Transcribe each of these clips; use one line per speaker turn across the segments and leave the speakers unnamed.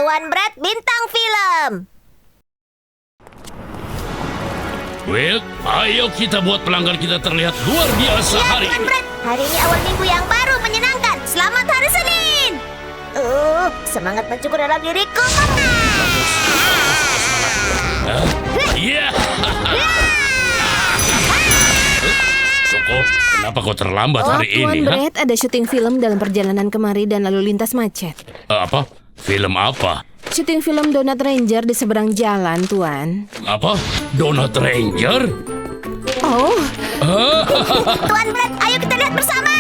Tuan Brett bintang film.
Will, ayo kita buat pelanggan kita terlihat luar biasa
Iya,
hari
Tuan
ini.
Brett. Hari ini awal minggu yang baru menyenangkan. Selamat hari Senin. Semangat mencukur dalam diriku.
Iya. Soko, kenapa kau terlambat hari
Tuan
ini?
Brett, ada syuting film dalam perjalanan kemari dan lalu lintas macet.
Apa? Film apa?
Syuting film Donut Ranger di seberang jalan, Tuan.
Apa? Donut Ranger?
Oh,
Tuan Brett, ayo kita lihat bersama.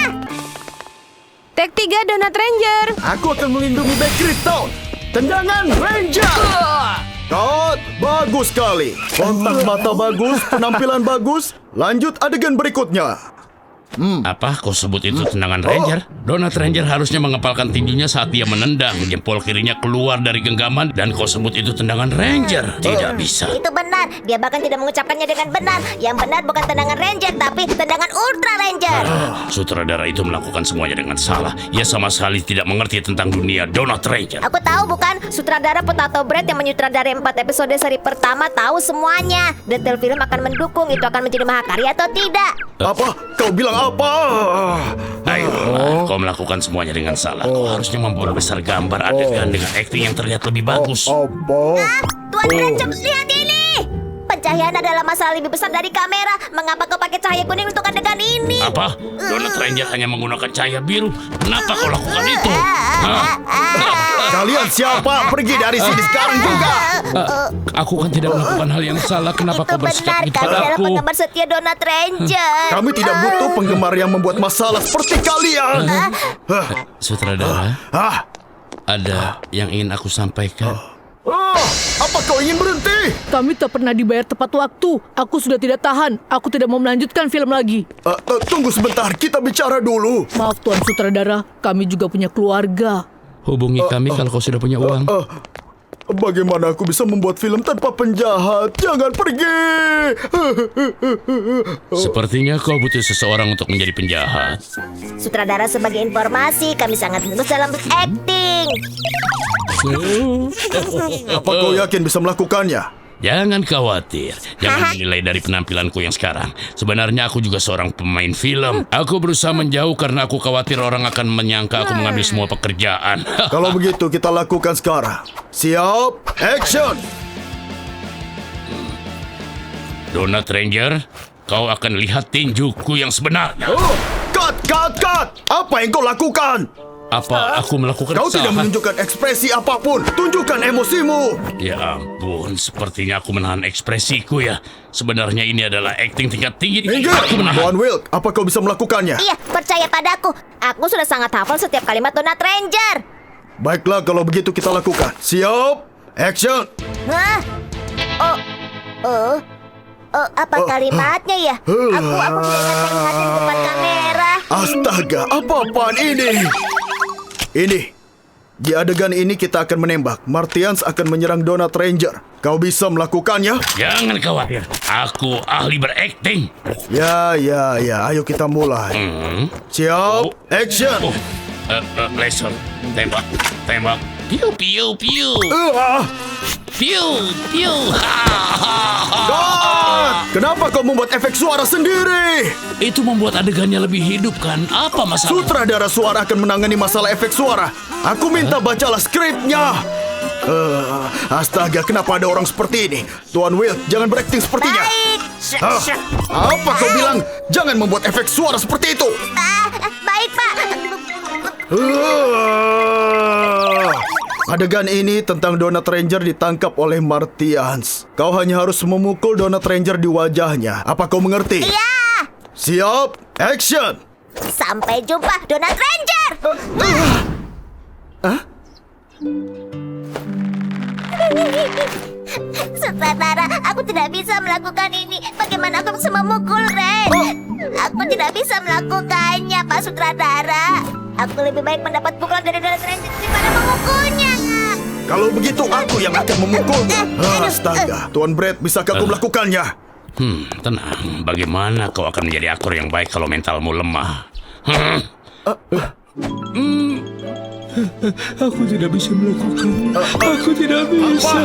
take 3 Donut Ranger.
Aku akan melindungi Bakery Town. Tendangan Ranger. Cut, bagus sekali. Kontak mata bagus, penampilan bagus. Lanjut adegan berikutnya.
Apa kau sebut itu tendangan Ranger? Donut Ranger harusnya mengepalkan tinjunya saat dia menendang. Jempol kirinya keluar dari genggaman dan kau sebut itu tendangan Ranger. Tidak bisa.
Itu benar. Dia bahkan tidak mengucapkannya dengan benar. Yang benar bukan tendangan Ranger, tapi tendangan Ultra Ranger.
Sutradara itu melakukan semuanya dengan salah. Ia sama sekali tidak mengerti tentang dunia Donut Ranger.
Aku tahu bukan? Sutradara Potato Bread yang menyutradarai 4 episode seri pertama tahu semuanya. Detail film akan mendukung itu akan menjadi mahakarya atau tidak.
Apa? Kau bilang apa?
Ayolah, kau melakukan semuanya dengan salah. Kau harusnya membuat besar gambar adegan dengan akting yang terlihat lebih bagus.
Apa?
Tuan Brett, cepat lihat ini. Pencahayaan adalah masalah lebih besar dari kamera. Mengapa kau pakai cahaya kuning untuk adegan ini?
Apa? Donut Ranger hanya menggunakan cahaya biru. Kenapa kau lakukan itu? Hah?
Kalian siapa? Pergi dari sini sekarang juga.
Aku kan tidak melakukan hal yang salah. Kenapa
Itu
kau bersikap
benar,
begitu
kami adalah
padaku?
penggemar setia Donut Ranger.
Kami tidak butuh penggemar yang membuat masalah seperti kalian.
Sutradara,
Ah,
ada yang ingin aku sampaikan.
apa kau ingin berhenti?
Kami tak pernah dibayar tepat waktu. Aku sudah tidak tahan. Aku tidak mau melanjutkan film lagi.
Tunggu sebentar, kita bicara dulu.
Maaf Tuan Sutradara, kami juga punya keluarga.
Hubungi kami kalau kau sudah punya uang.
Bagaimana aku bisa membuat film tanpa penjahat? Jangan pergi.
Sepertinya kau butuh seseorang untuk menjadi penjahat.
Sutradara, sebagai informasi, kami sangat lulus dalam acting.
Apa kau yakin bisa melakukannya?
Jangan khawatir. Jangan menilai dari penampilanku yang sekarang. Sebenarnya aku juga seorang pemain film. Aku berusaha menjauh karena aku khawatir orang akan menyangka aku mengambil semua pekerjaan.
Kalau begitu kita lakukan sekarang. Siap, action.
Donut Ranger, kau akan lihat tinjuku yang sebenarnya.
Cut. Apa yang kau lakukan?
Apa aku melakukan
Kau tidak
kesalahan?
menunjukkan ekspresi apapun. Tunjukkan emosimu.
Ya ampun, sepertinya aku menahan ekspresiku ya. Sebenarnya ini adalah acting tingkat tinggi.
Minggir.
Aku menahan.
Tuan Wilk, apa kau bisa melakukannya?
Iya, percaya padaku. Aku sudah sangat hafal setiap kalimat Donut Ranger.
Baiklah, kalau begitu kita lakukan. Siap, action.
Hah? Apa kalimatnya ya? Aku tidak ingat melihat di depan kamera.
Astaga, apa-apaan ini? Ini, di adegan ini kita akan menembak. Martians akan menyerang Donut Ranger. Kau bisa melakukannya?
Jangan khawatir, aku ahli berakting.
Ya, ayo kita mulai. Siap, action.
Laser, tembak. Piu, piu, piu. Piu, piu.
Cut! Kenapa kau membuat efek suara sendiri?
Itu membuat adegannya lebih hidup kan? Apa masalah?
Sutradara suara akan menangani masalah efek suara. Aku minta bacalah skripnya. Astaga, kenapa ada orang seperti ini? Tuan Will, jangan berakting sepertinya.
Baik.
Apa kau bilang? Jangan membuat efek suara seperti itu.
Baik, Pak.
Adegan ini tentang Donut Ranger ditangkap oleh Martians. Kau hanya harus memukul Donut Ranger di wajahnya. Apa kau mengerti?
Ya.
Siap, action.
Sampai jumpa, Donut Ranger. Sutradara, aku tidak bisa melakukan ini. Bagaimana aku bisa memukul Ren? Aku tidak bisa melakukannya, Pak Sutradara. Aku lebih baik mendapat pukulan dari Donut Ranger daripada memukulnya.
Kalau begitu aku yang akan memukulmu. Astaga, Tuan Brett, bisakah kau melakukannya?
Tenang. Bagaimana kau akan menjadi aktor yang baik kalau mentalmu lemah? Aku tidak bisa melakukannya. Aku tidak bisa.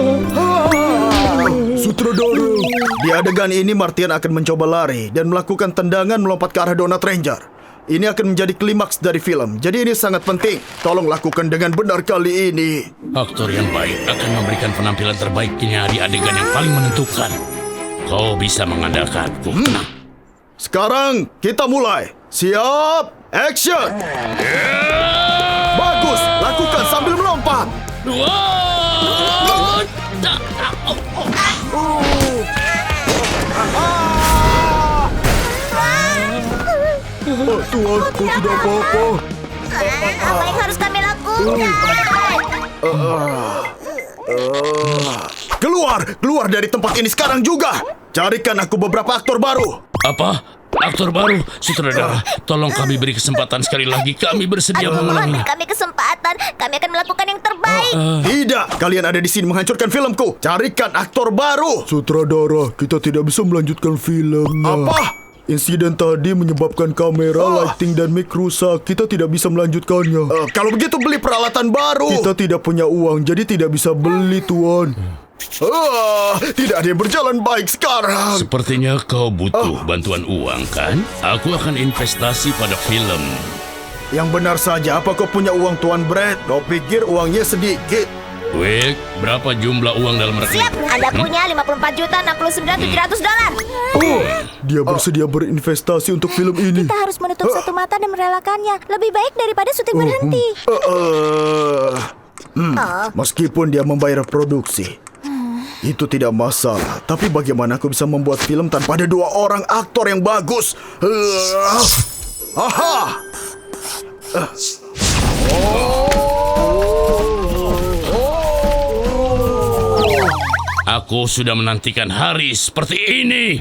Sutradara. Di adegan ini Martian akan mencoba lari dan melakukan tendangan melompat ke arah Donut Ranger. Ini akan menjadi klimaks dari film. Jadi ini sangat penting. Tolong lakukan dengan benar kali ini.
Aktor yang baik akan memberikan penampilan terbaiknya di adegan yang paling menentukan. Kau bisa mengandalkanku. Nah,
Sekarang kita mulai. Siap, action. Bagus, lakukan sambil melompat. Tuan, kau tidak apa-apa.
Apa yang harus kami lakukan?
Keluar dari tempat ini sekarang juga. Carikan aku beberapa aktor baru.
apa? Aktor baru, sutradara. Tolong kami beri kesempatan sekali lagi. Kami bersedia
Mohon
mengulanginya.
kami kesempatan. Kami akan melakukan yang terbaik.
Tidak, kalian ada di sini menghancurkan filmku. Carikan aktor baru. Sutradara, kita tidak bisa melanjutkan filmnya. Apa? Insiden tadi menyebabkan kamera, lighting, dan mic rusak. Kita tidak bisa melanjutkannya. Kalau begitu beli peralatan baru. Kita tidak punya uang, jadi tidak bisa beli, Tuan. Tidak ada yang berjalan baik sekarang.
Sepertinya kau butuh bantuan uang, kan? Aku akan investasi pada film.
Yang benar saja, apa kau punya uang, Tuan Brad? Kau pikir uangnya sedikit?
Wick, berapa jumlah uang dalam rekening?
Siap, Anda punya $54.69.700.
Dia bersedia berinvestasi untuk film ini.
Kita harus menutup satu mata dan merelakannya. Lebih baik daripada syuting berhenti.
Meskipun dia membayar produksi, itu tidak masalah. Tapi bagaimana aku bisa membuat film tanpa ada 2 orang aktor yang bagus? Aha!
Aku sudah menantikan hari seperti ini.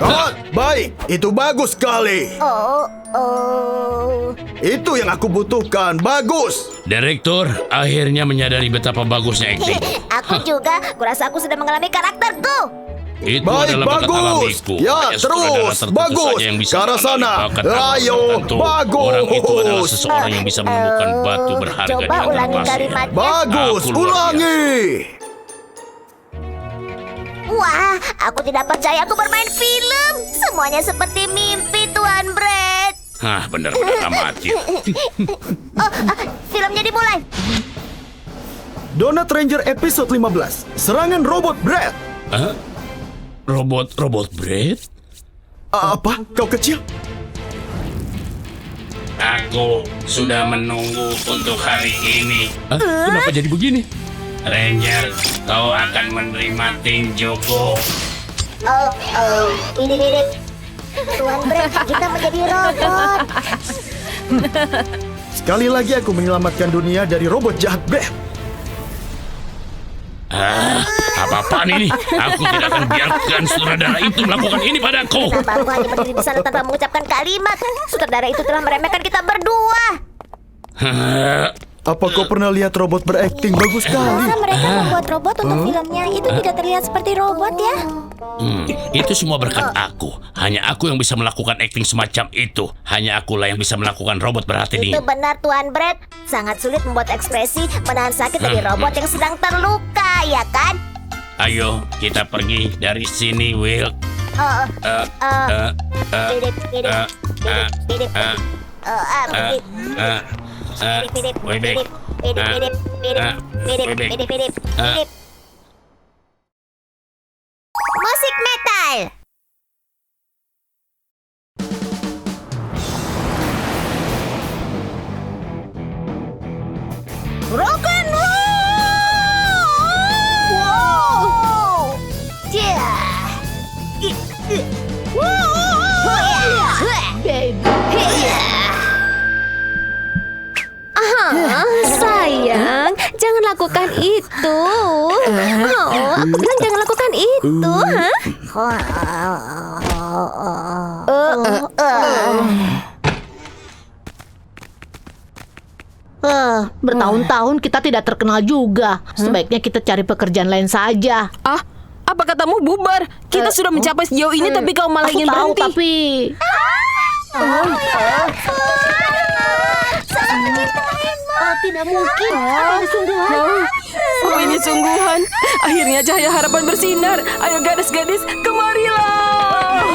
Cut! Baik, itu bagus sekali. Itu yang aku butuhkan. Bagus.
Direktur akhirnya menyadari betapa bagusnya akting.
Aku juga. Kurasa aku sudah mengalami karakterku.
Itu
Baik,
adalah bakat
bagus.
alamiku.
Ya,
Hanya sutradara
terus.
tertentu
Bagus.
saja yang bisa
Ke arah
mengalami
sana.
bakat alami
Ayo,
tertentu.
bagus.
Orang itu adalah seseorang yang bisa menemukan batu berharga di
Coba
antara
ulangi
pasir.
kalimatnya.
Bagus.
Aku luar
Ulangi.
Wah, aku tidak percaya aku bermain film. Semuanya seperti mimpi, Tuan Brad.
Hah, benar-benar amatir.
Filmnya dimulai.
Donut Ranger episode 15. Serangan robot Brad.
Hah? Robot Brad?
Apa? Kau kecil?
Aku sudah menunggu untuk hari ini. Kenapa jadi begini? Ranger, kau akan menerima tinjuku.
Ini. Tuan Brad, kita menjadi robot.
Sekali lagi aku menyelamatkan dunia dari robot jahat Brad.
Apa-apaan ini? Aku tidak akan biarkan sutradara itu melakukan ini padaku.
Kenapa aku hanya berdiri di sana tanpa mengucapkan kalimat? Sutradara itu telah meremehkan kita berdua.
Apa kau pernah lihat robot berakting? Bagus sekali.
Masa mereka membuat robot untuk filmnya? Itu tidak terlihat seperti robot ya?
Itu semua berkat aku. Hanya aku yang bisa melakukan akting semacam itu. Hanya akulah yang bisa melakukan robot berhati dingin.
Itu benar, Tuan Brad. Sangat sulit membuat ekspresi menahan sakit dari robot yang sedang terluka, ya kan?
Ayo, kita pergi dari sini, Will.
Musik metal. Rock and roll. Wow.
Sayang, jangan lakukan itu. Aku bilang jangan lakukan itu,
Bertahun-tahun kita tidak terkenal juga. Sebaiknya kita cari pekerjaan lain saja.
Apa katamu bubar? Kita sudah mencapai sejauh ini tapi kau malah
Aku
ingin
tahu,
berhenti.
tapi
Sangat mencintaimu.
Tidak mungkin. Apa ini sungguhan?
Oh, ini sungguhan. Akhirnya cahaya harapan bersinar. Ayo gadis-gadis, kemarilah.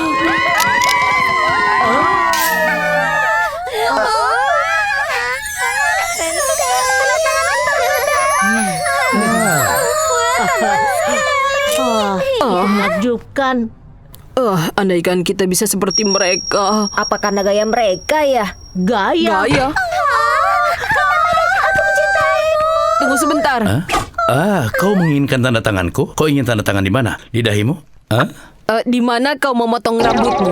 Menakjubkan.
Andaikan kita bisa seperti mereka.
Apa karena gaya mereka ya?
Gaya.
Gaya. Tunggu sebentar.
Kau menginginkan tanda tanganku? Kau ingin tanda tangan di mana? Di dahimu?
Di mana kau memotong rambutmu?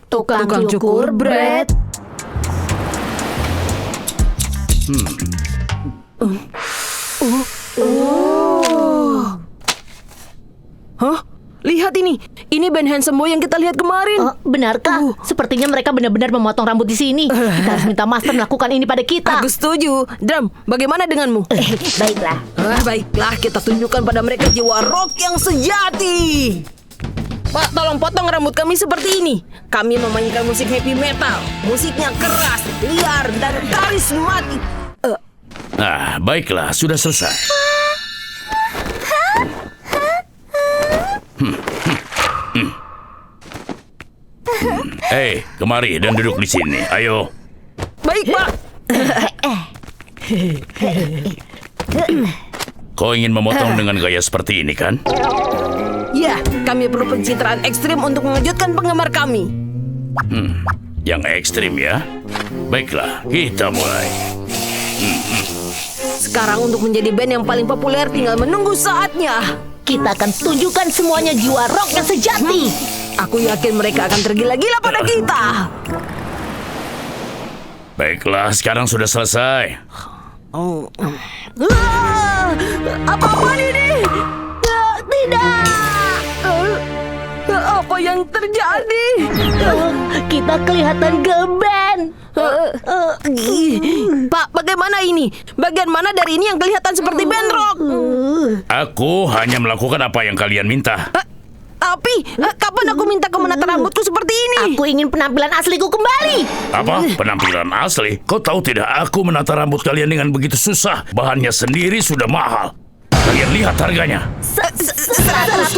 Tukang
cukur
bread.
Hah? Lihat ini. Ini Ben Handsome Boy yang kita lihat kemarin.
Benarkah? Sepertinya mereka benar-benar memotong rambut di sini. Kita harus minta Master melakukan ini pada kita.
Aku setuju. Drum, bagaimana denganmu?
Baiklah.
Baiklah, kita tunjukkan pada mereka jiwa rock yang sejati. Pak, tolong potong rambut kami seperti ini. Kami memainkan musik heavy metal. Musiknya keras, liar, dan karismatik.
Baiklah, sudah selesai. Hei, kemari dan duduk di sini. Ayo.
Baik, Pak.
Kau ingin memotong dengan gaya seperti ini, kan?
Ya, kami perlu pencitraan ekstrim untuk mengejutkan penggemar kami.
Yang ekstrim ya. Baiklah, kita mulai.
Sekarang untuk menjadi band yang paling populer tinggal menunggu saatnya.
Kita akan tunjukkan semuanya jiwa rock yang sejati.
Aku yakin mereka akan tergila-gila pada kita.
Baiklah, sekarang sudah selesai.
Apa-apaan ini?
Tidak.
Apa yang terjadi?
Kita kelihatan girl band.
Pak, bagaimana ini? Bagian mana dari ini yang kelihatan seperti band rock?
Aku hanya melakukan apa yang kalian minta.
Api, kapan aku minta kau menata rambutku seperti ini?
Aku ingin penampilan asliku kembali.
Apa? Penampilan asli? Kau tahu tidak, aku menata rambut kalian dengan begitu susah. Bahannya sendiri sudah mahal. Kalian lihat harganya.
$100.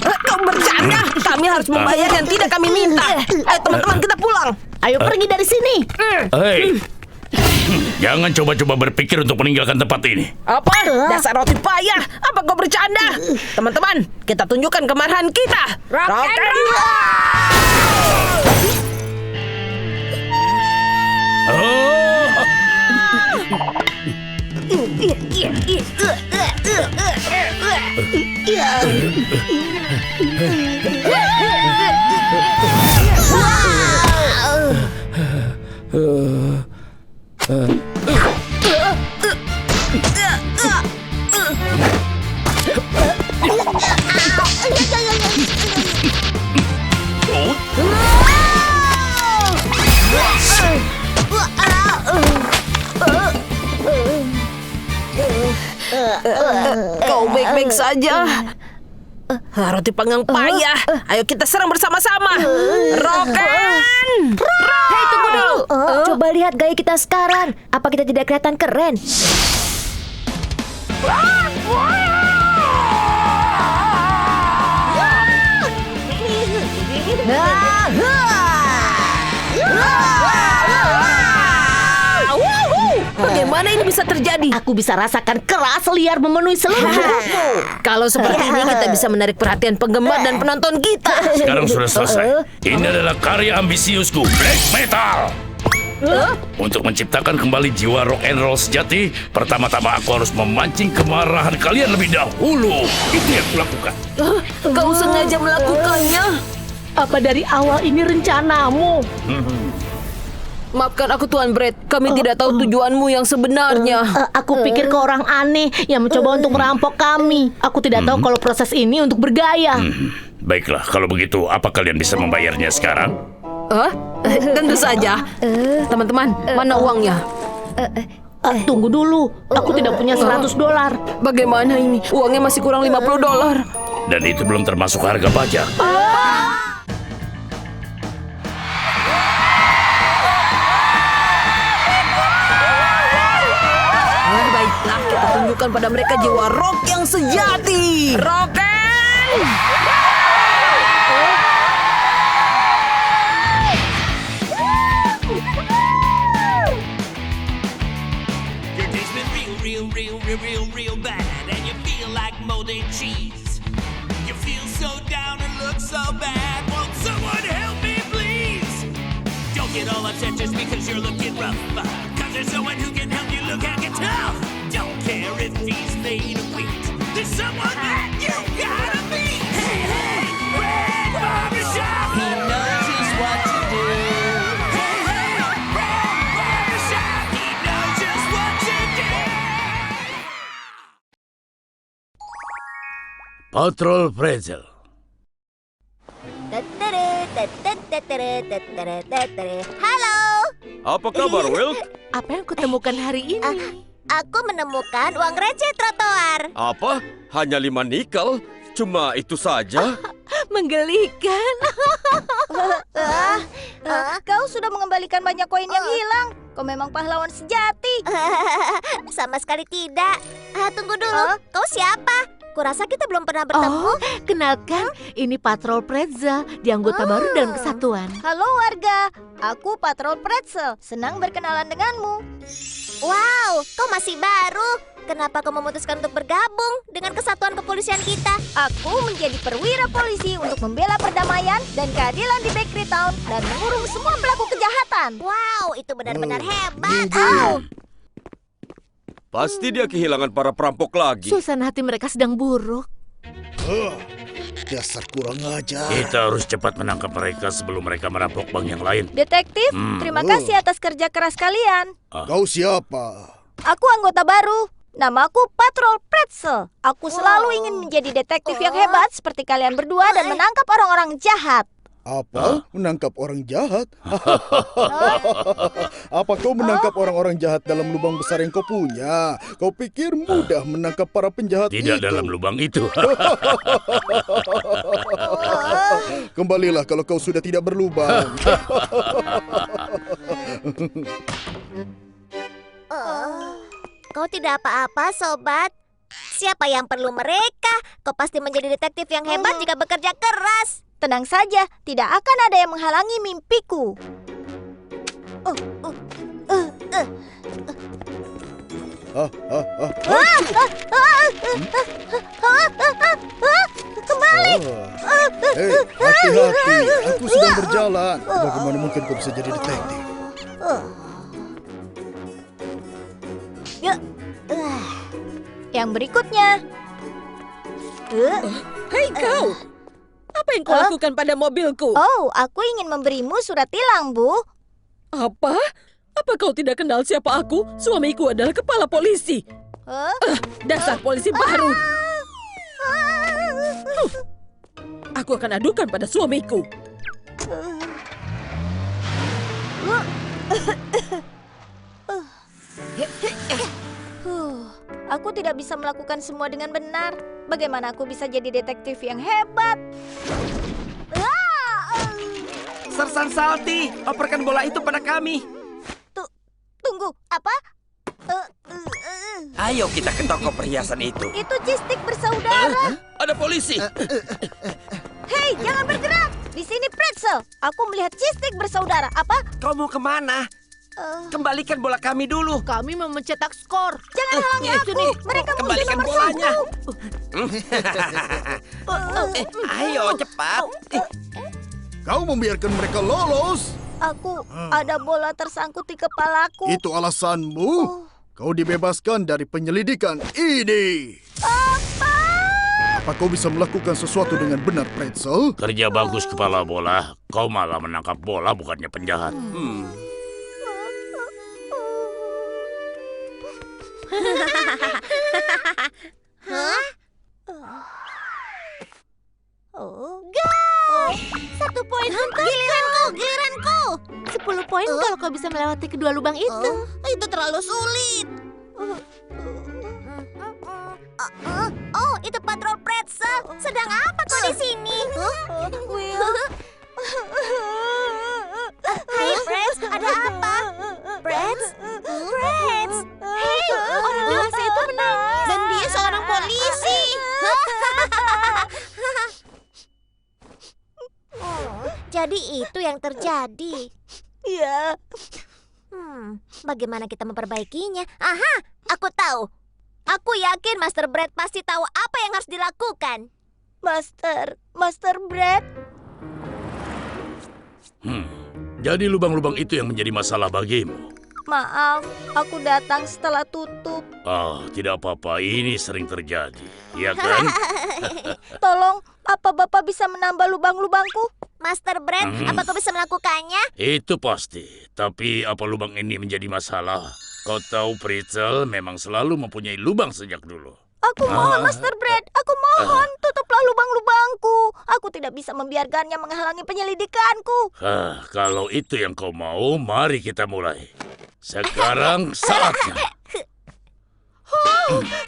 Kau bercanda? Kami harus membayar yang tidak kami minta. Ayo teman-teman, kita pulang.
Ayo pergi dari sini.
Hei, jangan coba-coba berpikir untuk meninggalkan tempat ini.
Apa? Dasar roti payah. Apa kau bercanda? Teman-teman, kita tunjukkan kemarahan kita. Rock and roll! Kau baik-baik saja. Roti panggang payah. Ayo kita serang bersama-sama. Rocken!
Hei, tunggu dulu. Coba lihat gaya kita sekarang. Apa kita tidak kelihatan keren?
Bagaimana ini bisa terjadi?
Aku bisa rasakan keras liar memenuhi seluruh tubuhku.
Kalau seperti ini kita bisa menarik perhatian penggemar dan penonton kita.
Sekarang sudah selesai. Ini adalah karya ambisiusku, Black Metal. Untuk menciptakan kembali jiwa rock and roll sejati, pertama-tama aku harus memancing kemarahan kalian lebih dahulu. Itu yang kulakukan.
Kau sengaja melakukannya.
Apa dari awal ini rencanamu?
Maafkan aku Tuan Brett, kami tidak tahu tujuanmu yang sebenarnya.
Aku pikir kau orang aneh yang mencoba untuk merampok kami. Aku tidak tahu kalau proses ini untuk bergaya.
Baiklah, kalau begitu, apa kalian bisa membayarnya sekarang?
Tentu saja. Teman-teman, mana uangnya?
Tunggu dulu, aku tidak punya $100.
Bagaimana ini? Uangnya masih kurang $50.
Dan itu belum termasuk harga pajak.
tunjukkan pada mereka jiwa rock yang sejati. Rocken!
Your day's been real bad, and you feel like moldy cheese. You feel so down and look so bad. Won't someone help me, please? Don't get all upset just because you're looking rough. Cause there's someone who can help you look and get tough. Don't care if he's made of wheat. There's someone that you gotta meet. Hey, hey, Red Barbershop. He knows just what to do. Hey, hey, Red Barbershop. He knows just what to do.
Patrol Pretzel.
Halo,
Apa kabar, Will?
Apa yang kutemukan hari ini?
aku menemukan uang receh trotoar.
Apa? Hanya 5 nikel? Cuma itu saja?
Menggelikan.
Kau sudah mengembalikan banyak koin yang hilang. Kau memang pahlawan sejati.
Sama sekali tidak. Tunggu dulu, kau siapa? Kurasa kita belum pernah bertemu.
Oh, kenalkan, ini Patrol Pretzel di anggota baru dalam kesatuan.
Halo warga, aku Patrol Pretzel. Senang berkenalan denganmu.
Wow, kau masih baru. Kenapa kau memutuskan untuk bergabung dengan kesatuan kepolisian kita?
Aku menjadi perwira polisi untuk membela perdamaian dan keadilan di Bakery Town dan mengurung semua pelaku kejahatan.
Wow, itu benar-benar hebat.
Pasti dia kehilangan para perampok lagi.
Suasana hati mereka sedang buruk.
Dasar kurang ajar.
Kita harus cepat menangkap mereka sebelum mereka merampok bank yang lain.
Detektif, terima kasih atas kerja keras kalian.
Kau siapa?
Aku anggota baru. Namaku Patrol Pretzel. Aku selalu ingin menjadi detektif yang hebat seperti kalian berdua dan menangkap orang-orang jahat.
Apa? Menangkap orang jahat? Apa kau menangkap orang-orang jahat dalam lubang besar yang kau punya? Kau pikir mudah menangkap para penjahat
Tidak
itu?
dalam lubang itu.
Kembalilah kalau kau sudah tidak berlubang.
Kau tidak apa-apa, sobat. Siapa yang perlu mereka? Kau pasti menjadi detektif yang hebat jika bekerja keras.
Tenang saja, tidak akan ada yang menghalangi mimpiku.
Kembali.
Hei, hati-hati. Aku sedang berjalan. Bagaimana mungkin kau bisa jadi detektif?
Yang berikutnya.
Hei kau! Apa yang kau lakukan pada mobilku?
Oh, aku ingin memberimu surat tilang, Bu.
Apa? Apa kau tidak kenal siapa aku? Suamiku adalah kepala polisi. Dasar polisi baru. Aku akan adukan pada suamiku.
Aku tidak bisa melakukan semua dengan benar. Bagaimana aku bisa jadi detektif yang hebat?
Sersan Salty, operkan bola itu pada kami.
Tunggu, apa?
Ayo kita ke toko perhiasan itu.
Itu cistik bersaudara.
Ada polisi.
Hei, jangan bergerak. Di sini Pretzel. Aku melihat cistik bersaudara. Apa?
Kau mau kemana? Kembalikan bola kami dulu.
Kami mau mencetak skor.
Jangan halangi aku. Mereka musuh
Kembalikan
nomor
bolanya.
1.
Ayo cepat.
Kau membiarkan mereka lolos?
Aku ada bola tersangkut di kepalaku.
Itu alasanmu? Kau dibebaskan dari penyelidikan ini. Apa kau bisa melakukan sesuatu dengan benar, Pretzel?
Kerja bagus kepala bola. Kau malah menangkap bola bukannya penjahat.
Gol! 1 poin untuk giliranku.
10 poin kalau kau bisa melewati kedua lubang itu.
Itu terlalu sulit. Oh, itu Patrol Pretzel. Sedang apa kau di sini?
Will.
Hai, Freds, ada apa? Freds? Freds? Hei, orang dewasa itu menangis. itu yang terjadi.
Ya,
Bagaimana kita memperbaikinya? Aha, aku tahu. Aku yakin Master Brad pasti tahu apa yang harus dilakukan.
Master Brad.
Jadi lubang-lubang itu yang menjadi masalah bagimu.
Maaf, aku datang setelah tutup.
Tidak apa-apa. Ini sering terjadi. Ya kan?
Tolong, apa Bapak bisa menambah lubang-lubangku?
Master Brad, apa kau bisa melakukannya?
Itu pasti. Tapi apa lubang ini menjadi masalah? Kau tahu Pretzel memang selalu mempunyai lubang sejak dulu.
Aku mohon, Master Brad. Aku mohon, tutuplah lubang-lubangku. Aku tidak bisa membiarkannya menghalangi penyelidikanku.
Kalau itu yang kau mau, mari kita mulai. Sekarang saatnya.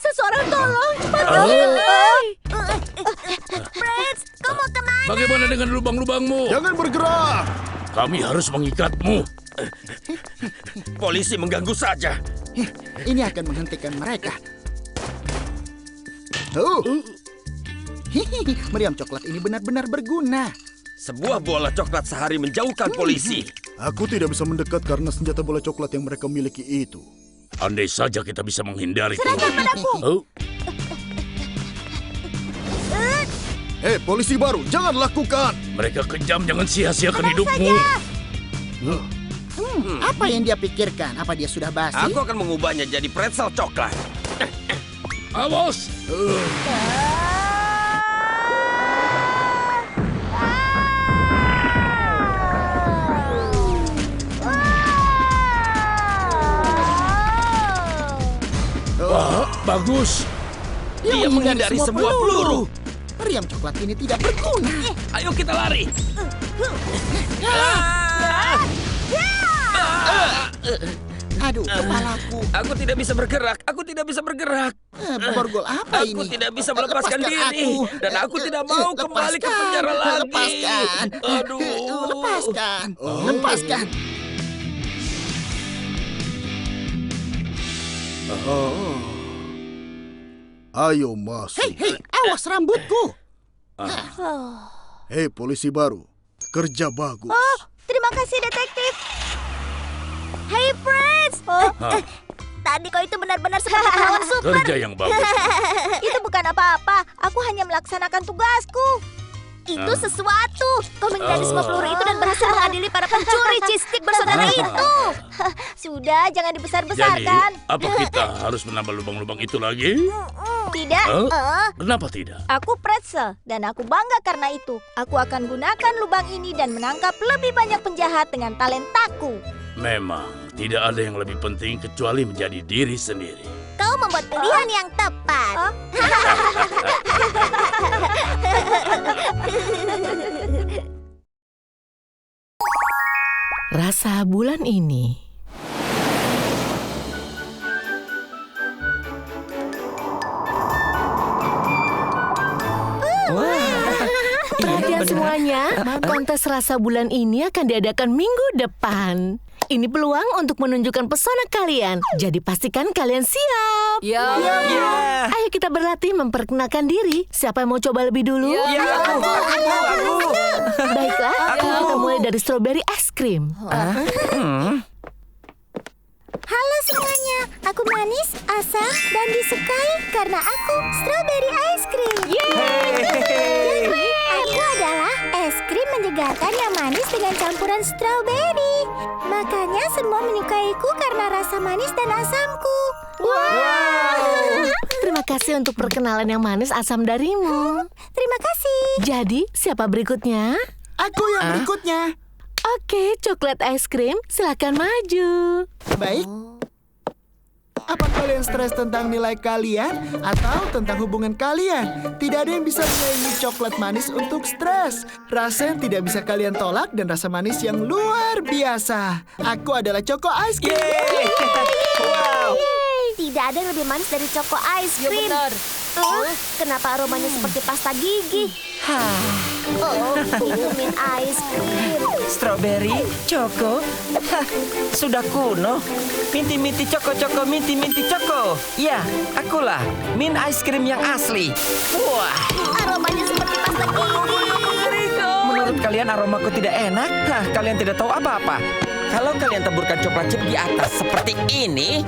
Seseorang tolong, cepat
Brad, kau mau kemana?
Bagaimana dengan lubang-lubangmu?
Jangan bergerak.
Kami harus mengikatmu.
Polisi mengganggu saja.
Ini akan menghentikan mereka. Meriam coklat ini benar-benar berguna.
Sebuah bola coklat sehari menjauhkan polisi.
Aku tidak bisa mendekat karena senjata bola coklat yang mereka miliki itu.
Andai saja kita bisa menghindari.
Serahkan padaku.
Hei, polisi baru, jangan lakukan.
Mereka kejam, jangan sia-siakan hidupmu.
Apa yang dia pikirkan? Apa dia sudah basi?
Aku akan mengubahnya jadi pretzel coklat.
Awas! Bagus.
Dia menghindari semua peluru.
Meriam coklat ini tidak berguna.
Ayo kita lari.
Aduh, kepalaku.
Aku tidak bisa bergerak. Aku tidak bisa bergerak.
Borgol apa ini?
Aku tidak bisa melepaskan diri.
Aku.
Dan aku tidak mau kembali ke penjara lagi.
Lepaskan.
Aduh.
Lepaskan. Lepaskan.
Ayo masuk.
Hei, awas rambutku.
Hei, polisi baru. Kerja bagus.
Oh, terima kasih, detektif.
Hey, Prince! Tadi kau itu benar-benar seperti pahlawan super.
Kerja yang bagus.
Itu bukan apa-apa. Aku hanya melaksanakan tugasku.
Itu sesuatu. Kau menghindari semua peluru itu dan berhasil mengadili para pencuri cheese stick bersaudara itu.
Sudah, jangan
Jadi,
dibesar-besarkan.
apa kita harus menambah lubang-lubang itu lagi?
Tidak.
Kenapa tidak?
Aku pretzel dan aku bangga karena itu. Aku akan gunakan lubang ini dan menangkap lebih banyak penjahat dengan talentaku.
Memang, tidak ada yang lebih penting kecuali menjadi diri sendiri.
Kau membuat pilihan yang tepat.
Rasa bulan ini.
Perhatian semuanya, kontes rasa bulan ini akan diadakan minggu depan. Ini peluang untuk menunjukkan pesona kalian. Jadi pastikan kalian siap.
Ya.
Ayo kita berlatih memperkenalkan diri. Siapa yang mau coba lebih dulu?
Aku.
Baiklah, kita mulai dari strawberry ice cream.
Halo semuanya, aku manis, asam, dan disukai karena aku strawberry ice cream. Jadi, aku adalah es krim menyegarkan yang manis dengan campuran strawberry. Makanya semua menyukaiku karena rasa manis dan asamku.
Terima kasih untuk perkenalan yang manis asam darimu.
Terima kasih.
Jadi, siapa berikutnya?
Aku yang berikutnya.
Oke, coklat ice cream, silakan maju.
Baik. Apa kalian stres tentang nilai kalian atau tentang hubungan kalian? Tidak ada yang bisa menyaingi coklat manis untuk stres. Rasa yang tidak bisa kalian tolak dan rasa manis yang luar biasa. Aku adalah Choco Ice Cream.
Tidak ada yang lebih manis dari choco ice cream.
benar.
Kenapa aromanya seperti pasta gigi? Itu mint ice cream.
Strawberry, Choco, sudah kuno. Minti-minti Choco, minti-minti Choco. Ya, akulah, mint ice cream yang asli. Wah,
Aromanya seperti pasta gigi.
Menurut
kalian aromaku tidak enak? Hah, kalian tidak tahu apa-apa. Kalau kalian taburkan coklat chip di atas seperti ini,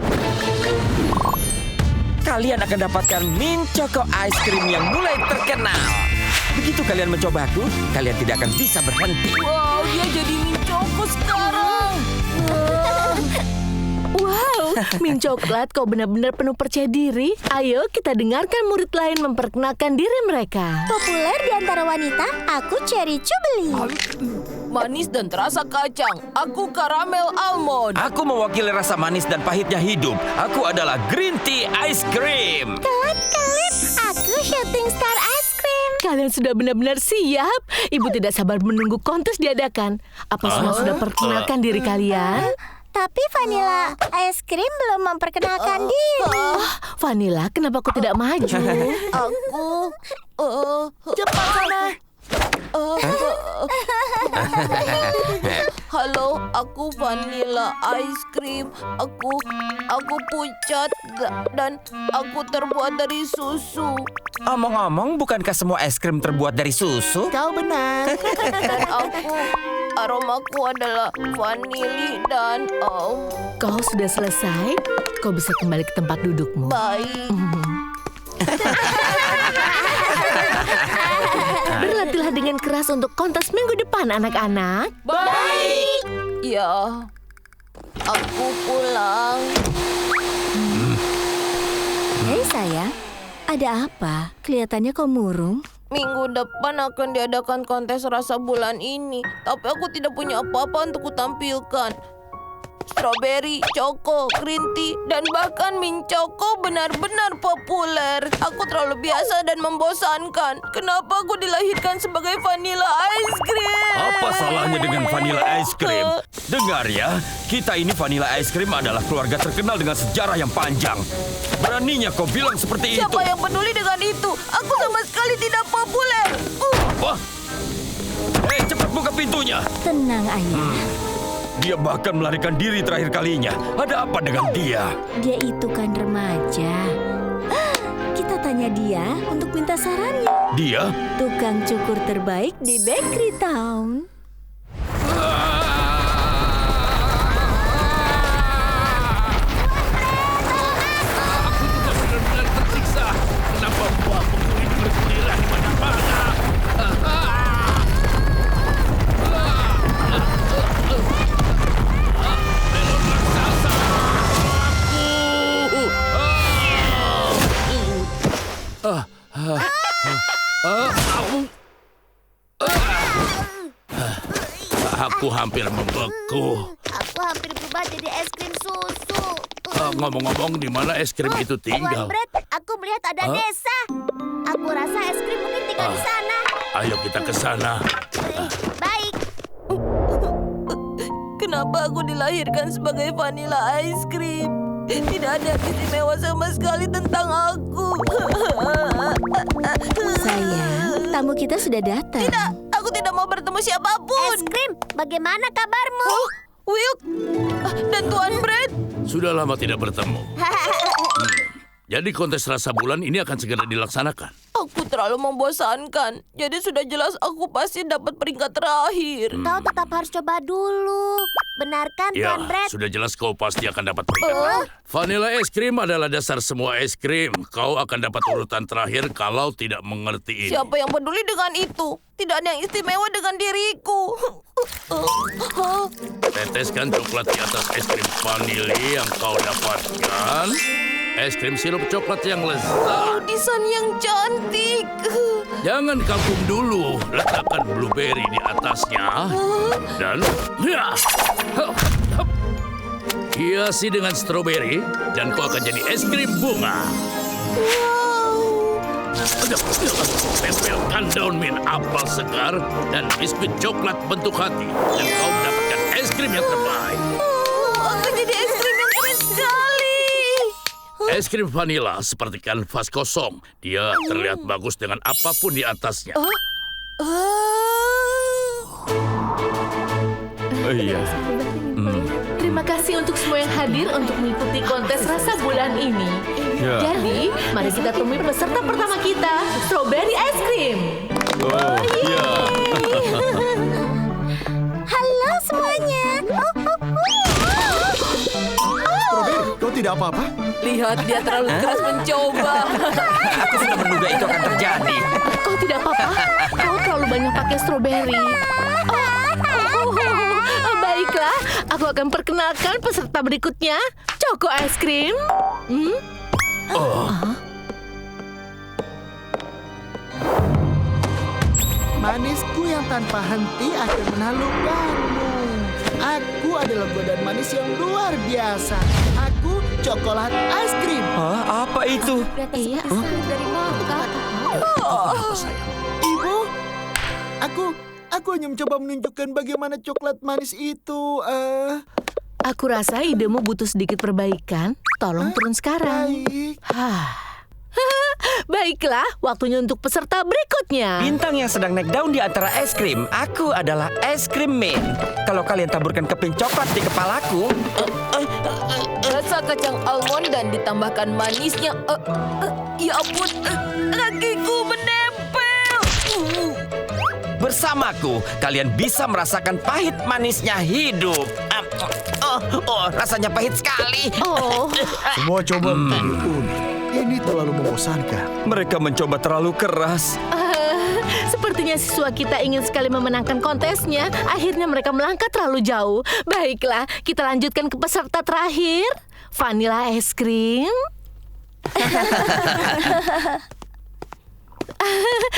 kalian akan dapatkan Mint Choco Ice Cream yang mulai terkenal. Begitu kalian mencobaku, kalian tidak akan bisa berhenti.
Wow, dia jadi Mint Choco sekarang.
Wow, Mint Coklat, kau benar-benar penuh percaya diri. Ayo kita dengarkan murid lain memperkenalkan diri mereka.
Populer di antara wanita, aku Cherry Chubeli.
Manis dan terasa kacang. Aku karamel almond.
Aku mewakili rasa manis dan pahitnya hidup. Aku adalah Green Tea Ice Cream.
Kelip, aku Shooting Star Ice Cream.
Kalian sudah benar-benar siap? Ibu tidak sabar menunggu kontes diadakan. Apa semua sudah perkenalkan diri kalian?
Tapi Vanilla Ice Cream belum memperkenalkan diri.
Vanilla, kenapa kau tidak maju?
Cepat sana.
Halo, aku Vanilla Ice Cream. Aku pucat dan aku terbuat dari susu.
Omong-omong, bukankah semua es krim terbuat dari susu?
Kau benar.
Dan aromaku adalah vanili dan
Kau sudah selesai? Kau bisa kembali ke tempat dudukmu.
baik.
Berlatihlah dengan keras untuk kontes minggu depan, anak-anak.
Baik. Ya, aku pulang.
Hei sayang, ada apa? Kelihatannya kau murung.
Minggu depan akan diadakan kontes rasa bulan ini, tapi aku tidak punya apa-apa untuk kutampilkan. Strawberry, Choco, Green Tea, dan bahkan Mint Choco benar-benar populer. Aku terlalu biasa dan membosankan. Kenapa aku dilahirkan sebagai Vanilla Ice Cream?
Apa salahnya dengan Vanilla Ice Cream? Dengar ya, kita ini Vanilla Ice Cream adalah keluarga terkenal dengan sejarah yang panjang. Beraninya kau bilang seperti itu?
Siapa yang peduli dengan itu? Aku sama sekali tidak populer.
Wah! Hei, cepat buka pintunya.
Tenang ayah.
Dia bahkan melarikan diri terakhir kalinya. Ada apa dengan dia?
Dia itu kan remaja. Kita tanya dia untuk minta sarannya.
Dia?
Tukang cukur terbaik di Bakery Town.
Aku juga benar-benar tersiksa. Kenapa buah bengku ini bergiliran di mana-mana? Melon raksasa, aku hampir membeku.
Aku hampir berubah jadi es krim susu.
Ngomong-ngomong, di mana es krim itu tinggal?
Tuan Brad, aku melihat ada desa. Aku rasa es krim mungkin tinggal di sana.
Ayo kita ke sana.
Baik.
Kenapa aku dilahirkan sebagai Vanilla Ice Cream? Tidak ada yang istimewa sama sekali tentang aku.
Sayang, tamu kita sudah datang.
Tidak, aku tidak mau bertemu siapapun.
Es krim, bagaimana kabarmu?
Wilk dan Tuan Brad.
Sudah lama tidak bertemu. Jadi kontes rasa bulan ini akan segera dilaksanakan.
Aku terlalu membosankan. Jadi sudah jelas aku pasti dapat peringkat terakhir.
Kau tetap harus coba dulu. Benarkan,
Ya,
Tuan Brad?
sudah jelas kau pasti akan dapat peringkat terakhir. Vanilla es krim adalah dasar semua es krim. Kau akan dapat urutan terakhir kalau tidak mengerti ini.
Siapa yang peduli dengan itu? Tidak ada yang istimewa dengan diriku.
Teteskan coklat di atas es krim vanili yang kau dapatkan. Es krim sirup coklat yang lezat.
Desain yang cantik.
Jangan kagum dulu. Letakkan blueberry di atasnya. Dan hiasi dengan stroberi. Dan kau akan jadi es krim bunga. Tempelkan daun mint apel segar dan biskuit coklat bentuk hati. Dan kau mendapatkan es krim yang terbaik.
Aku jadi es krim yang keren sekali.
Es krim vanila seperti kanvas kosong. Dia terlihat bagus dengan apapun di atasnya.
Iya.
Terima kasih untuk semua yang hadir untuk mengikuti kontes rasa bulan ini.
Ya.
Jadi, mari kita temui peserta pertama kita, Strawberry Ice Cream.
Oh, ya.
Halo semuanya.
Strawberry, kau tidak apa-apa?
Lihat, dia terlalu keras mencoba.
Aku sudah menduga itu akan terjadi.
Kau tidak apa-apa. Kau terlalu banyak pakai stroberi. Baiklah, aku akan perkenalkan peserta berikutnya. Choco Ice Cream.
Manisku yang tanpa henti akan menaklukkanmu. Aku adalah godaan manis yang luar biasa. Aku coklat ice cream.
Hah, apa itu?
Iya, dari Maka.
Ibu, aku hanya mencoba menunjukkan bagaimana coklat manis itu.
Aku rasa idemu butuh sedikit perbaikan. Tolong turun sekarang.
Baik.
Baiklah, waktunya untuk peserta berikutnya.
Bintang yang sedang naik daun di antara es krim. Aku adalah es krim man. Kalau kalian taburkan keping coklat di kepalaku,
Rasa kacang almond dan ditambahkan manisnya. Ya ampun, kakiku menempel.
bersamaku kalian bisa merasakan pahit manisnya hidup. Rasanya pahit sekali.
Semua coba menjadi unik. Ini terlalu membosankan.
Mereka mencoba terlalu keras.
Sepertinya siswa kita ingin sekali memenangkan kontesnya. Akhirnya mereka melangkah terlalu jauh. Baiklah, kita lanjutkan ke peserta terakhir. Vanilla es krim.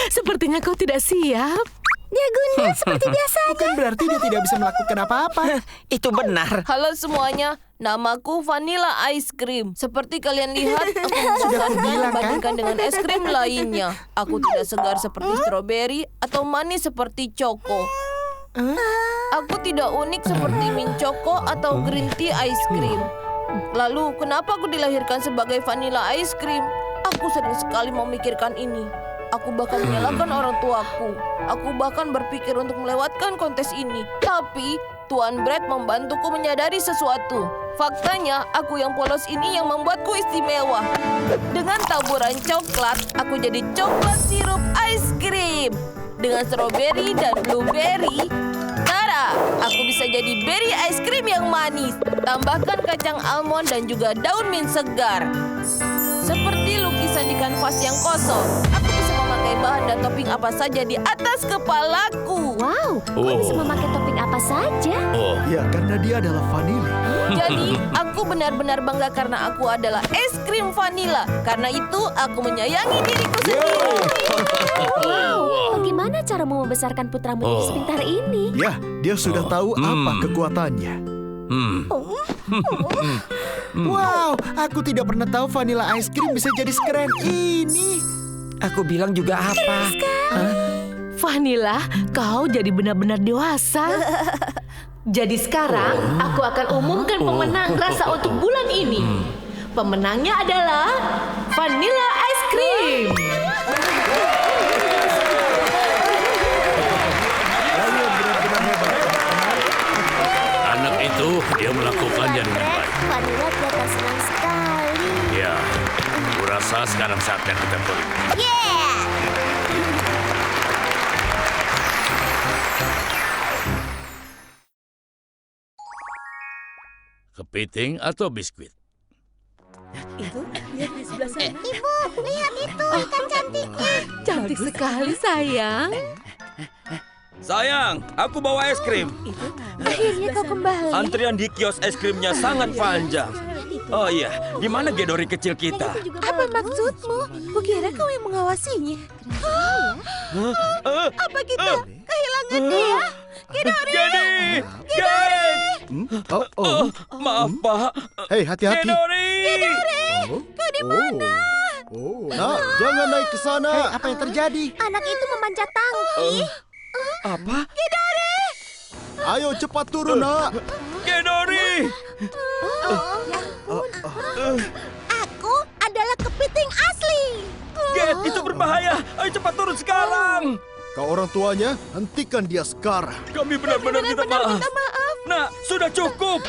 Sepertinya kau tidak siap.
Dia gundul seperti biasanya.
Bukan berarti dia tidak bisa melakukan apa-apa.
Itu benar.
Halo semuanya, namaku Vanilla Ice Cream. Seperti kalian lihat, aku membosankan dibandingkan dengan es krim lainnya. Aku tidak segar seperti stroberi atau manis seperti coko. Aku tidak unik seperti mint choco atau green tea ice cream. Lalu, kenapa aku dilahirkan sebagai vanilla ice cream? Aku sering sekali memikirkan ini. Aku bahkan menyalahkan orang tuaku. Aku bahkan berpikir untuk melewatkan kontes ini. Tapi, Tuan Brad membantuku menyadari sesuatu. Faktanya, aku yang polos ini yang membuatku istimewa. Dengan taburan coklat, aku jadi coklat sirup ice cream. Dengan stroberi dan blueberry, tada! Aku bisa jadi berry ice cream yang manis. Tambahkan kacang almond dan juga daun mint segar. Seperti lukisan di kanvas yang kosong, aku bisa memakai bahan dan topping apa saja di atas kepalaku.
Wow, kau bisa memakai topping apa saja?
Ya, karena dia adalah vanilla.
Jadi, aku benar-benar bangga karena aku adalah es krim vanila. Karena itu, aku menyayangi diriku sendiri.
Wow, bagaimana caramu membesarkan putramu yang sepintar ini?
Ya, dia sudah tahu apa kekuatannya.
Wow, aku tidak pernah tahu vanilla ice cream bisa jadi sekeren ini.
Aku bilang juga apa?
Vanilla, kau jadi benar-benar dewasa. Jadi sekarang aku akan umumkan pemenang rasa untuk bulan ini. Pemenangnya adalah Vanilla Ice Cream.
Anak itu dia melakukannya dengan baik.
Vanilla kelihatan senang sekali.
Ya, kurasa sekarang saatnya kita pergi.
Yeah!
Kepiting atau biskuit?
Ibu, lihat itu ikan cantiknya.
Cantik sekali, sayang.
Sayang, aku bawa es krim.
Akhirnya kau kembali.
Antrian di kios es krimnya sangat panjang. Oh iya, di mana Gedori kecil kita?
Apa maksudmu? Kukira kau yang mengawasinya. Apa kita kehilangan dia?
Gedori! Maaf, Pak.
Hei, hati-hati.
Gedori!
Kau di mana?
Nak, jangan naik ke sana.
Hei, apa yang terjadi?
Anak itu memanjat tangki.
Apa?
Ayo cepat turun, nak.
Gedori!
Aku adalah kepiting asli.
Ged, itu berbahaya. Ayo cepat turun sekarang.
Kau orang tuanya, hentikan dia sekarang.
Kami benar-benar minta maaf. Nah, sudah cukup.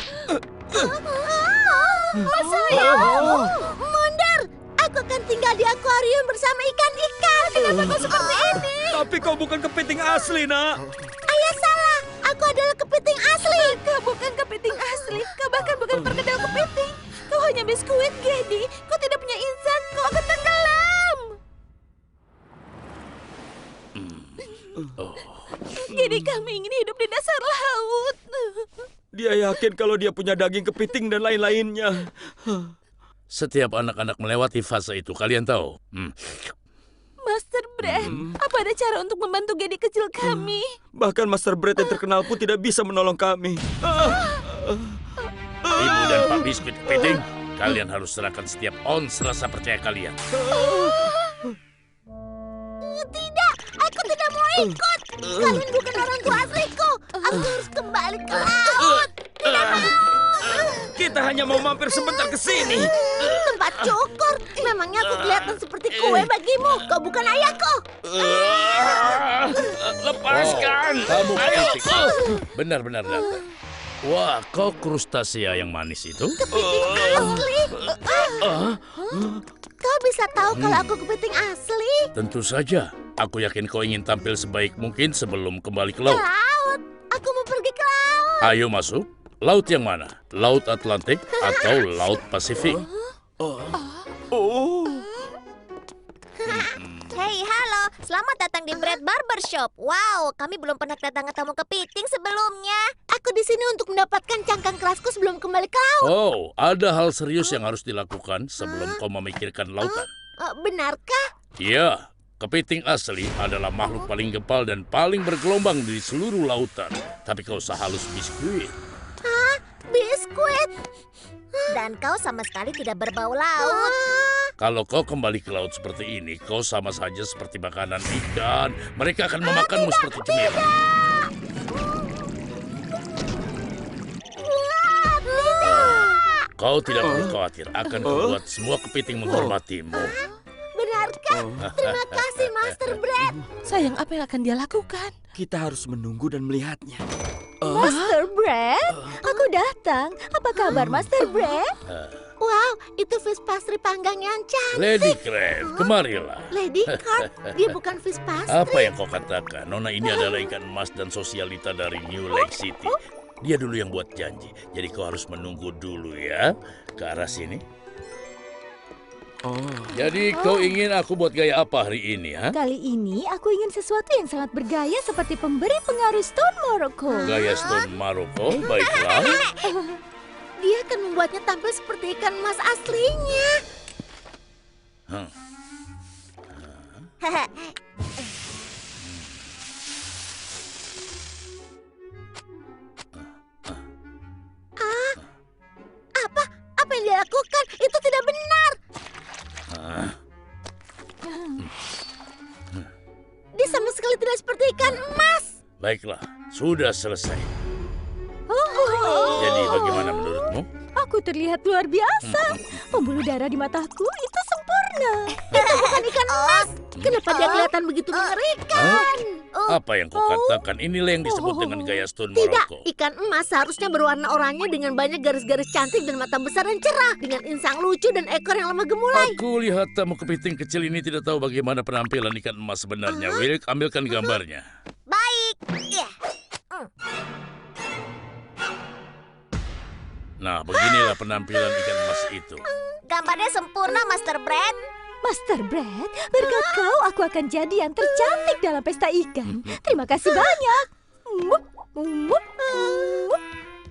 Mundur! Aku akan tinggal di akuarium bersama ikan-ikan. Kenapa kau seperti ini?
Tapi kau bukan kepiting asli, nak.
Ayah salah. Aku adalah kepiting asli. Kau bukan kepiting asli. Kau bahkan bukan perkedel kepiting. Kau hanya biskuit, Gedi. Kau tidak punya insan. Kau akan tenggelam. Gedi, kami ingin hidup di dasar laut.
Dia yakin kalau dia punya daging kepiting dan lain-lainnya.
Setiap anak-anak melewati fase itu, kalian tahu.
Master Brad, apa ada cara untuk membantu Gedi kecil kami?
Bahkan Master Brad yang terkenal pun tidak bisa menolong kami.
Ibu dan Pak Biskuit Kepiting, kalian harus serahkan setiap ons rasa percaya kalian.
Tidak, aku tidak mau ikut. Kalian bukan orang tua asliku. Aku harus kembali ke laut. Tidak mau.
Kita hanya mau mampir sebentar ke sini.
Tempat cukur. Memangnya aku kelihatan seperti kue bagimu. Kau bukan ayahku.
Lepaskan! Kamu kepiting. Benar-benar datang. Wah, kau krustasea yang manis itu?
Kepiting asli. Kau bisa tahu kalau aku kepiting asli?
Tentu saja. Aku yakin kau ingin tampil sebaik mungkin sebelum kembali ke
Ke
laut.
laut. Aku mau pergi ke laut.
Ayo masuk. Laut yang mana? Laut Atlantik atau Laut Pasifik?
Hei, halo. Selamat datang di Brad Barbershop. Wow, kami belum pernah kedatangan tamu kepiting sebelumnya.
Aku di sini untuk mendapatkan cangkang kerasku sebelum kembali ke laut.
Oh, ada hal serius yang harus dilakukan sebelum kau memikirkan lautan.
Benarkah?
Ya, kepiting asli adalah makhluk paling gempal dan paling bergelombang di seluruh lautan. Tapi kau sehalus biskuit.
Hah? Biskuit?
Dan kau sama sekali tidak berbau laut.
Kalau kau kembali ke laut seperti ini, kau sama saja seperti makanan ikan. Mereka akan memakanmu seperti cemilan. Kau tidak perlu khawatir, akan kubuat semua kepiting menghormatimu.
Benarkah? Terima kasih, Master Brad.
Sayang, apa yang akan dia lakukan?
Kita harus menunggu dan melihatnya.
Master Brad, aku datang. Apa kabar, Master Brad? Wow, itu fish pastry panggang yang cantik.
Lady Crab, kemarilah.
Lady Crab, dia bukan fish pastry.
Apa yang kau katakan? Nona ini adalah ikan emas dan sosialita dari New Lake City. Dia dulu yang buat janji, jadi kau harus menunggu dulu ya. Ke arah sini. Jadi kau ingin aku buat gaya apa hari ini, ha?
Kali ini aku ingin sesuatu yang sangat bergaya seperti pemberi pengaruh Stone Morocco.
Gaya Stone Maroko, baiklah.
Dia akan membuatnya tampil seperti ikan emas aslinya. Apa yang dia lakukan? Itu tidak benar. Dia sama sekali tidak seperti ikan emas.
Baiklah, sudah selesai. Jadi bagaimana menurutmu?
Aku terlihat luar biasa. Pembuluh darah di mataku itu sempurna. Itu bukan ikan emas. Kenapa dia kelihatan begitu mengerikan?
Apa yang kau katakan? Inilah yang disebut dengan gaya Stone
Tidak,
Morocco.
ikan emas seharusnya berwarna oranye dengan banyak garis-garis cantik dan mata besar dan cerah. Dengan insang lucu dan ekor yang lemah gemulai.
Aku lihat tamu kepiting kecil ini tidak tahu bagaimana penampilan ikan emas sebenarnya. Wilk, ambilkan gambarnya.
Baik. Ya.
Nah, beginilah penampilan ikan emas itu.
Gambarnya sempurna, Master Brad.
Master Brad, berkat kau aku akan jadi yang tercantik dalam pesta ikan. Terima kasih banyak.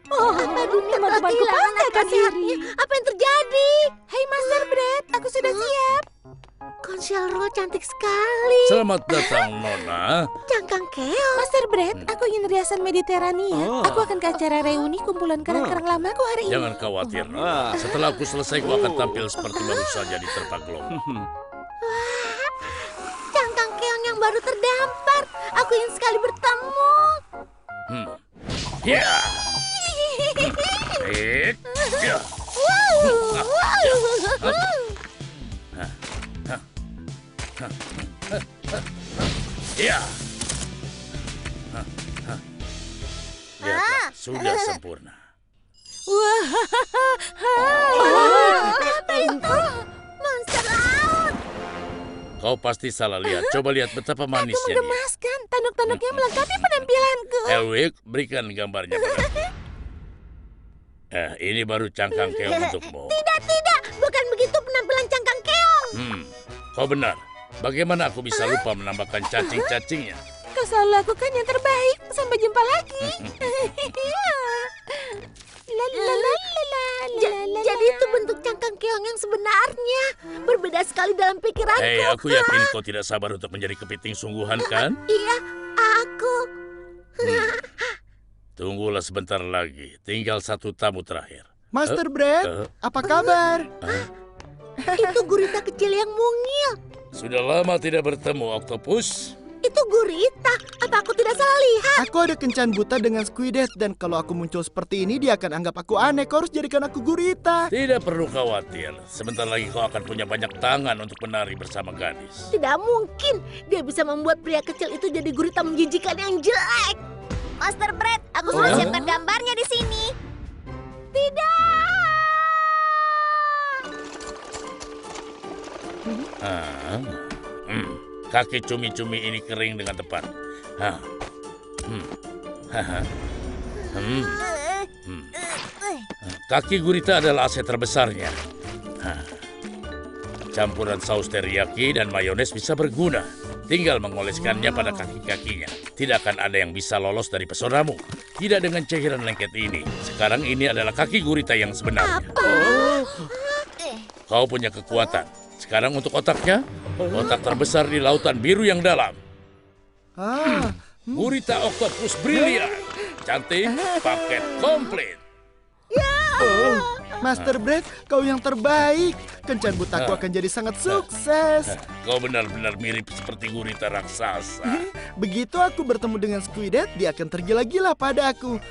Teman-temanku pasti akan iri. Apa yang terjadi? Hai Master Brad, aku sudah siap. Konsyal Ro cantik sekali.
Selamat datang, Nona.
Cangkang keong. Master Brad, aku ingin riasan Mediterania. Aku akan ke acara reuni kumpulan kerang-kerang lamaku hari ini.
Jangan khawatir, Nona. Setelah aku selesai, aku akan tampil seperti baru saja di terpa glong.
Cangkang keong yang baru terdampar. Aku ingin sekali bertemu.
Ya. Ya. Ya. Lihatlah, sudah sempurna.
Apa itu? Monster laut.
Kau pasti salah lihat. Coba lihat betapa manisnya dia.
Menggemaskan, tanduk-tanduknya melengkapi penampilanku.
Elwick, berikan gambarnya padaku. Ini baru cangkang keong untukmu.
Tidak, bukan begitu penampilan cangkang keong.
Kau benar. Bagaimana aku bisa lupa menambahkan cacing-cacingnya?
Kau selalu lakukan yang terbaik. Sampai jumpa lagi. Jadi itu bentuk cangkang keong yang sebenarnya. Berbeda sekali dalam pikiranku.
Hei, aku yakin kau tidak sabar untuk menjadi kepiting sungguhan, kan?
Iya, aku.
Tunggulah sebentar lagi. Tinggal satu tamu terakhir.
Master Brad, apa kabar?
Itu gurita kecil yang mungil.
Sudah lama tidak bertemu, Octopus.
Itu gurita. Apa aku tidak salah lihat?
Aku ada kencan buta dengan Squidhead dan kalau aku muncul seperti ini dia akan anggap aku aneh. Kau harus jadikan aku gurita.
Tidak perlu khawatir. Sebentar lagi kau akan punya banyak tangan untuk menari bersama gadis.
Tidak mungkin. Dia bisa membuat pria kecil itu jadi gurita menjijikan yang jelek.
Master Brad, aku sudah siapkan gambarnya di sini.
Tidak.
Kaki cumi-cumi ini kering dengan tepat. Kaki gurita adalah aset terbesarnya. Campuran saus teriyaki dan mayones bisa berguna. Tinggal mengoleskannya pada kaki-kakinya. Tidak akan ada yang bisa lolos dari pesonamu. Tidak dengan cairan lengket ini. Sekarang ini adalah kaki gurita yang sebenarnya. Kau punya kekuatan. Sekarang untuk otaknya. Otak terbesar di lautan biru yang dalam. Gurita Octopus brilian. Cantik, paket komplit.
Master Brad, kau yang terbaik. Kencan butaku akan jadi sangat sukses.
Kau benar-benar mirip seperti gurita raksasa.
Begitu aku bertemu dengan Squidhead, dia akan tergila-gila padaku.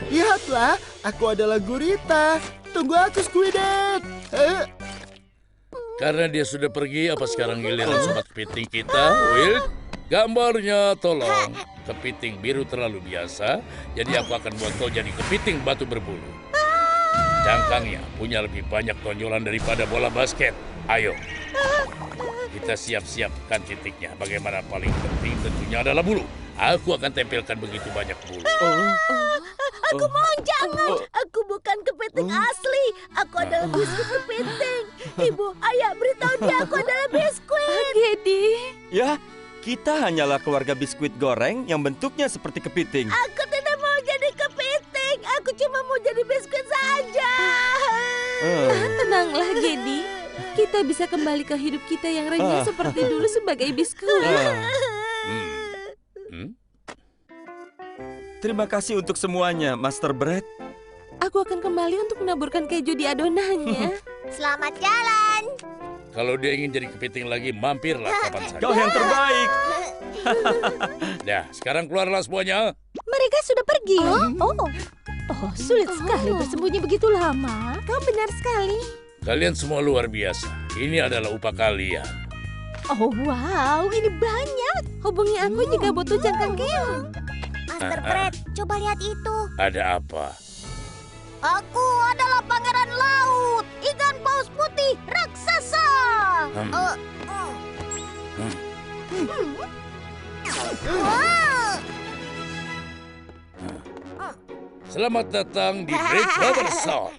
Lihatlah, aku adalah gurita. Tunggu aku, Squidhead.
Karena dia sudah pergi, apa sekarang giliran sobat kepiting kita, Will? Gambarnya tolong. Kepiting biru terlalu biasa, jadi aku akan buat kau jadi kepiting batu berbulu. Cangkangnya punya lebih banyak tonjolan daripada bola basket. Ayo, kita siap-siapkan titiknya. Bagaimana paling penting tentunya adalah bulu. Aku akan tempelkan begitu banyak bulu.
Aku mohon jangan. Aku bukan kepiting asli. Aku adalah biskuit kepiting. Ibu, ayah beritahu dia aku adalah biskuit. Gedi.
Ya, kita hanyalah keluarga biskuit goreng yang bentuknya seperti kepiting.
Aku tidak mau jadi kepiting. Aku cuma mau jadi biskuit saja.
Tenanglah, Gedi. Kita bisa kembali ke hidup kita yang renyah seperti dulu sebagai biskuit.
Terima kasih untuk semuanya, Master Brad.
Aku akan kembali untuk menaburkan keju di adonannya.
Selamat jalan.
Kalau dia ingin jadi kepiting lagi, mampirlah kapan saja.
Kau yang terbaik.
Nah, sekarang keluarlah semuanya.
Mereka sudah pergi. Oh, sulit sekali bersembunyi begitu lama.
Kau benar sekali.
Kalian semua luar biasa. Ini adalah upah kalian.
Oh, wow, ini banyak. Hubungi aku jika butuh cangkang keong.
Master Brad, coba lihat itu.
Ada apa?
Aku adalah pangeran laut, ikan paus putih raksasa.
Selamat datang di Break Rubber Sound.